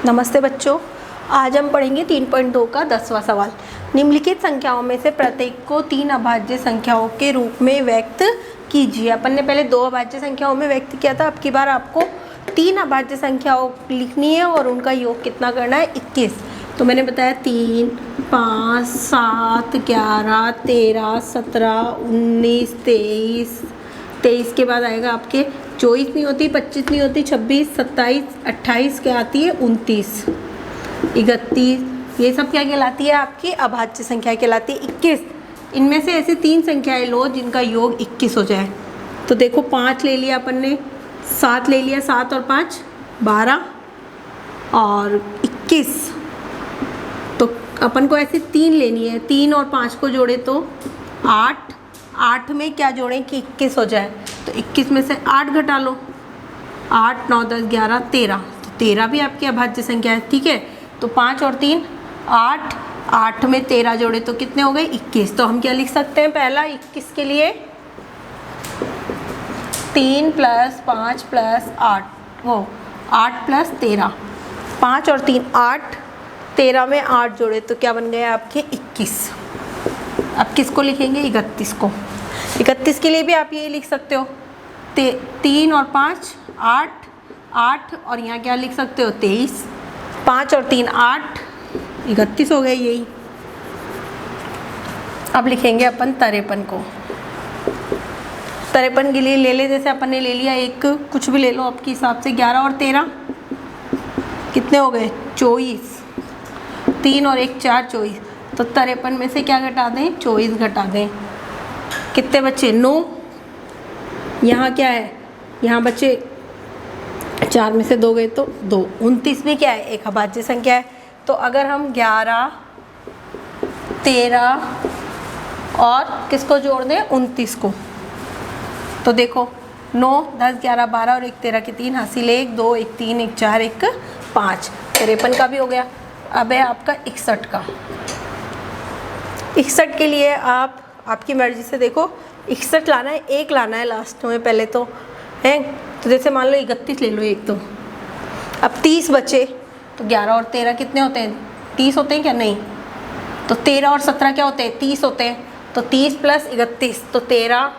नमस्ते बच्चों, आज हम पढ़ेंगे 3.2 का 10वां सवाल। निम्नलिखित संख्याओं में से प्रत्येक को 3 अभाज्य संख्याओं के रूप में व्यक्त कीजिए। अपन ने पहले 2 अभाज्य संख्याओं में व्यक्त किया था, अब की बार आपको 3 अभाज्य संख्याओं लिखनी है और उनका योग कितना करना है, 21। तो मैंने बताया 3, 5, 7, 11, 13, 17, 19, 23। 23 के बाद आएगा आपके 24 नहीं होती, 25 नहीं होती, 26, 27, 28 क्या आती है, 29, 31। ये सब क्या कहलाती है, आपकी अभाज्य संख्या कहलाती है। 21, इनमें से ऐसे 3 संख्याएं लो जिनका योग 21 हो जाए। तो देखो 5 ले लिया अपन ने, 7 ले लिया, 7 और 5 12 और 21। तो अपन को ऐसे 3 लेनी है, 3 और 5 को जोड़े तो 8, 8 में क्या जोड़ें कि 21 हो जाए। तो 21 में से 8 घटा लो, 8, 9, 10, 11, 13। तो 13 भी आपकी अभाज्य संख्या है, ठीक है। तो 5 और 3 8, 8 में 13 जोड़े तो कितने हो गए, 21। तो हम क्या लिख सकते हैं, पहला 21 के लिए 3 + 5 + 8, वो 8 + 13, 5 और 3 8, 13 में 8 जोड़े तो क्या बन गए आपके 21। अब किसको लिखेंगे, 31 को। 31 के लिए भी आप ये लिख सकते हो, 3 और 5 8, 8 और यहाँ क्या लिख सकते हो 23, 5 और 3 8, 31 हो गए यही। अब लिखेंगे अपन 53 को। 53 के लिए ले ले, जैसे अपन ने ले लिया एक, कुछ भी ले लो आपके हिसाब से, 11 और 13 कितने हो गए, 24, 3 और 1 4, 24। तो 53 में से क्या घटा दें, 24 घटा दें। कितने बच्चे, 9। यहाँ क्या है, यहाँ बच्चे 4 में से 2 गए तो 2। 29 भी क्या है, एक अभाज्य संख्या है। तो अगर हम 11, 13 और किसको जोड़ दें, 29 को, तो देखो 9, 10, 11, 12 और 1 13 के 3 हासिल 1, 2, 1 3, 1 4, 1 5। 53 का भी हो गया। अब है आपका 61 का। 61 के लिए आप आपकी मर्जी से देखो, 61 लाना है, एक लाना है लास्ट में पहले तो है। तो जैसे मान लो 31 ले लो एक, तो अब 30 बचे तो 11 और 13 कितने होते हैं, 30 होते हैं क्या, नहीं। तो 13 और 17 क्या होते हैं, 30 होते हैं। तो 30 + 31 तो 13,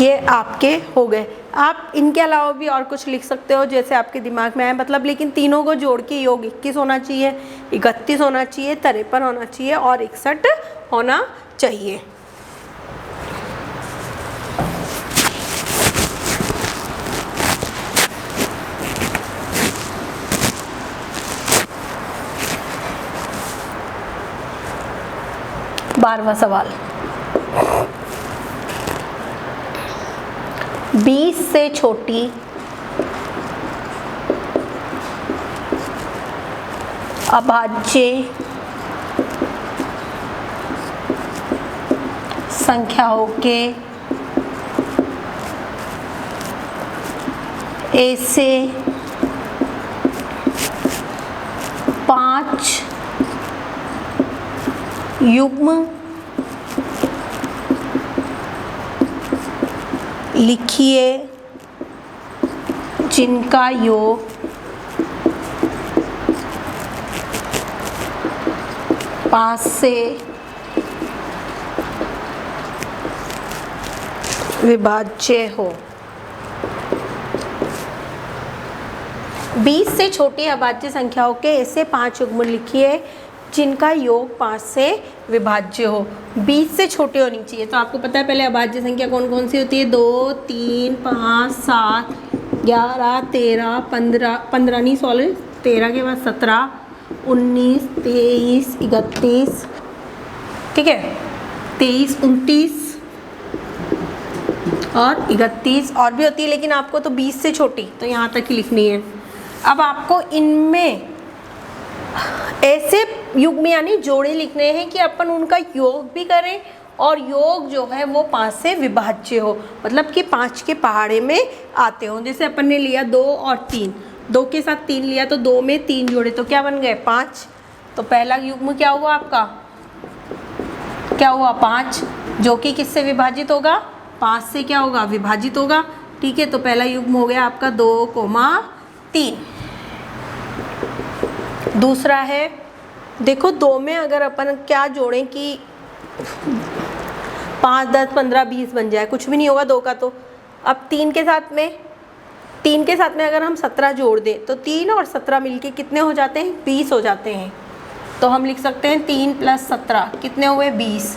ये आपके हो गए। आप इनके अलावा भी और कुछ लिख सकते हो जैसे आपके दिमाग में आए, मतलब लेकिन तीनों को जोड़ के योग 21 होना चाहिए, 31 होना चाहिए, 53 होना चाहिए और 61 होना चाहिए। बारहवां सवाल, 20 से छोटी अभाज्य संख्याओं के ऐसे 5 युग्म लिखिए जिनका योग 5 से विभाज्य हो। 20 से छोटी अभाज्य संख्याओं के ऐसे 5 युग्म लिखिए जिनका योग 5 से विभाज्य हो। 20 से छोटी होनी चाहिए। तो आपको पता है पहले अभाज्य संख्या कौन कौन सी होती है, 2, 3, 5, 7, 11, 13, 15 नहीं 16, 13 के बाद 17, 19, 23, 31, ठीक है, 23, 29 और 31 और भी होती है, लेकिन आपको तो 20 से छोटी तो यहाँ तक ही लिखनी है। अब आपको इनमें ऐसे युग्म यानी जोड़े लिखने हैं कि अपन उनका योग भी करें और योग जो है वो 5 से विभाज्य हो, मतलब कि 5 के पहाड़े में आते हो। जैसे अपन ने लिया 2 और 3, 2 के साथ 3 लिया तो 2 में 3 जोड़े तो क्या बन गए, 5। तो पहला युग्म क्या हुआ आपका, क्या हुआ 5, जो कि किससे विभाजित होगा, 5 से क्या होगा, विभाजित होगा, ठीक है, तो पहला युग्म हो गया आपका 2,3। दूसरा है, देखो 2 में अगर अपन क्या जोड़ें कि 5, 10, 15, 20 बन जाए, कुछ भी नहीं होगा 2 का। तो अब 3 के साथ में अगर हम 17 जोड़ दें तो 3 और 17 मिलके कितने हो जाते हैं? 20 हो जाते हैं। तो हम लिख सकते हैं 3 + 17 कितने हुए? 20।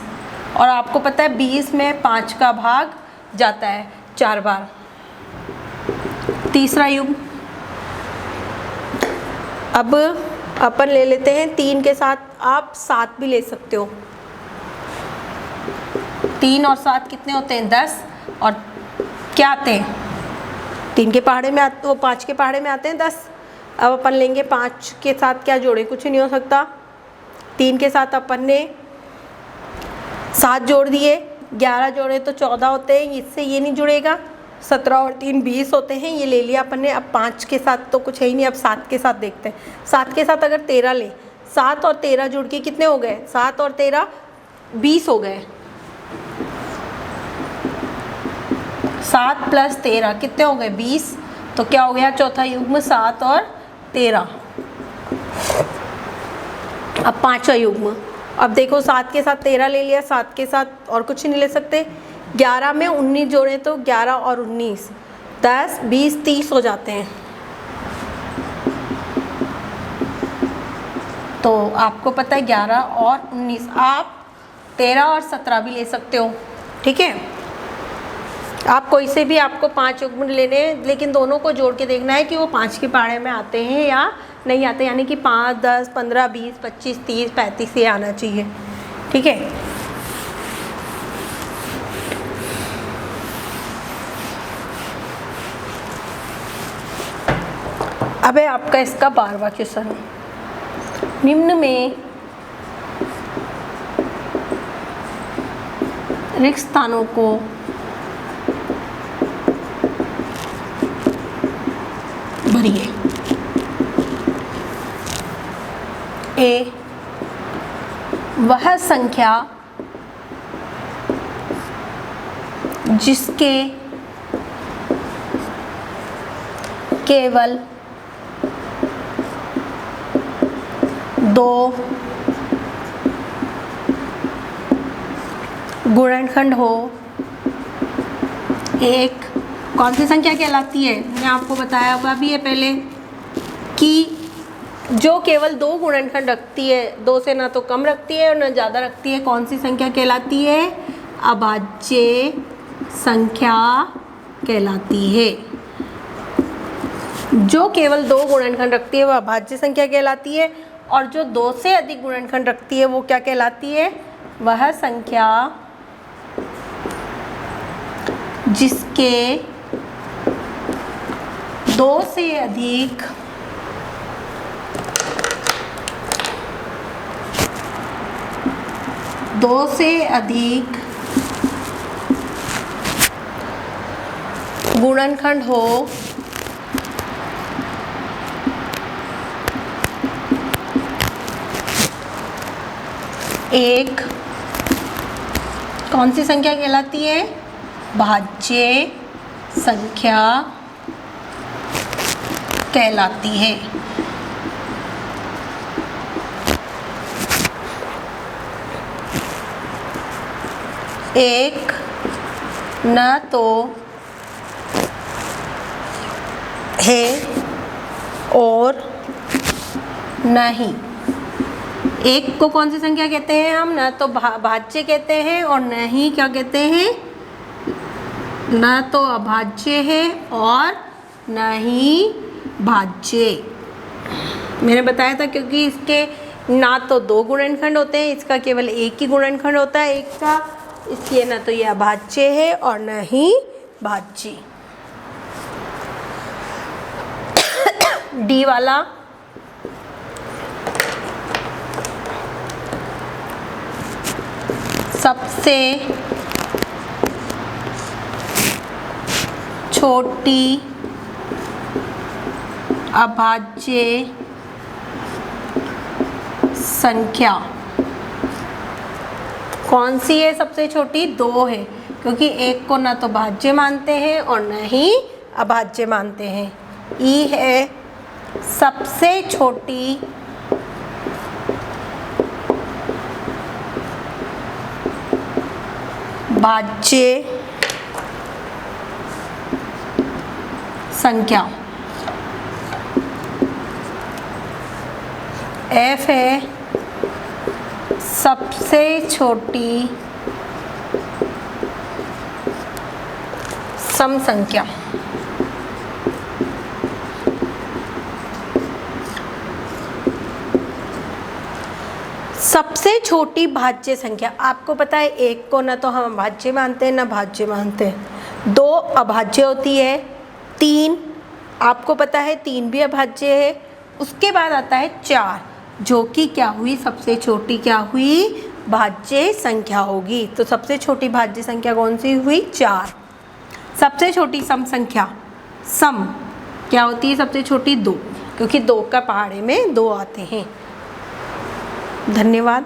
और आपको पता है 20 में 5 का भाग जाता है 4 बार। तीसरा युग्म, अब अपन ले लेते हैं 3 के साथ आप 7 भी ले सकते हो। 3 और 7 कितने होते हैं? 10। और क्या आते हैं? 3 के पहाड़े में आते, वो 5 के पहाड़े में आते हैं 10। अब अपन लेंगे 5 के साथ क्या जोड़े? कुछ नहीं हो सकता। 3 के साथ अपन ने 7 जोड़ दिए, 11 जोड़े तो 14 होते हैं, इससे ये नहीं जुड़ेगा। 17 और 3 20 होते हैं, ये ले लिया अपन ने। अब 5 के साथ तो कुछ है ही नहीं, अब 7 के साथ देखते हैं। 7 के साथ अगर 13 ले, 7 और 13 जुड़ के कितने हो गए? 7 और 13 20 हो गए। 7 + 13 कितने हो गए? 20। तो क्या हो गया चौथा युग्म? 7 और 13। अब पांचवा युग्म, अब देखो 7 के साथ 13 ले लिया, 7 के साथ और कुछ नहीं ले सकते। 11 में 19 जोड़े तो 11 और 19 10, 20, 30 हो जाते हैं। तो आपको पता है 11 और 19, आप 13 और 17 भी ले सकते हो, ठीक है। आप कोई से भी, आपको 5 युग्म लेने, लेकिन दोनों को जोड़ के देखना है कि वो 5 के पहाड़े में आते हैं या नहीं आते, यानी कि 5, 10, 15, 20, 25, 30, 35 ये आना चाहिए, ठीक है। अब है आपका इसका 12वां क्वेश्चन। निम्न में रिक्त स्थानों को भरिए। ए, वह संख्या जिसके केवल 2 गुणनखंड हो। एक कौन सी संख्या कहलाती है? मैंने आपको बताया हुआ भी है पहले कि जो केवल 2 गुणनखंड रखती है, 2 से ना तो कम रखती है और ना ज़्यादा रखती है, कौन सी संख्या कहलाती है? अभाज्य संख्या कहलाती है। जो केवल 2 गुणनखंड रखती है वह अभाज्य संख्या कहलाती है, और जो 2 से अधिक गुणनखंड रखती है वो क्या कहलाती है? वह संख्या जिसके 2 से अधिक गुणनखंड हो। एक कौन सी संख्या कहलाती है? भाज्य संख्या कहलाती है। एक न तो है और न ही। एक को कौन सी संख्या कहते हैं हम? न तो भाज्य कहते हैं, और न ही क्या कहते हैं? न तो अभाज्य है और न ही भाज्य। मैंने बताया था क्योंकि इसके ना तो 2 गुणनखंड होते हैं, इसका केवल एक ही गुणनखंड होता है एक का, इसलिए ना तो ये अभाज्य है और न ही भाज्य। डी वाला, सबसे छोटी अभाज्य संख्या कौन सी है? सबसे छोटी 2 है, क्योंकि एक को ना तो भाज्य मानते हैं और न ही अभाज्य मानते हैं। ई है सबसे छोटी भाज्य संख्या। एफ है सबसे छोटी सम संख्या। सबसे छोटी भाज्य संख्या, आपको पता है एक को ना तो हम अभाज्य मानते हैं ना भाज्य मानते हैं। दो अभाज्य होती है, तीन आपको पता है तीन भी अभाज्य है। उसके बाद आता है चार, जो कि क्या हुई, सबसे छोटी क्या हुई, भाज्य संख्या होगी। तो सबसे छोटी भाज्य संख्या कौन सी हुई, चार। सबसे छोटी सम संख्या, सम क्या होती है सबसे छोटी, दो, क्योंकि दो का पहाड़े में दो आते हैं। धन्यवाद।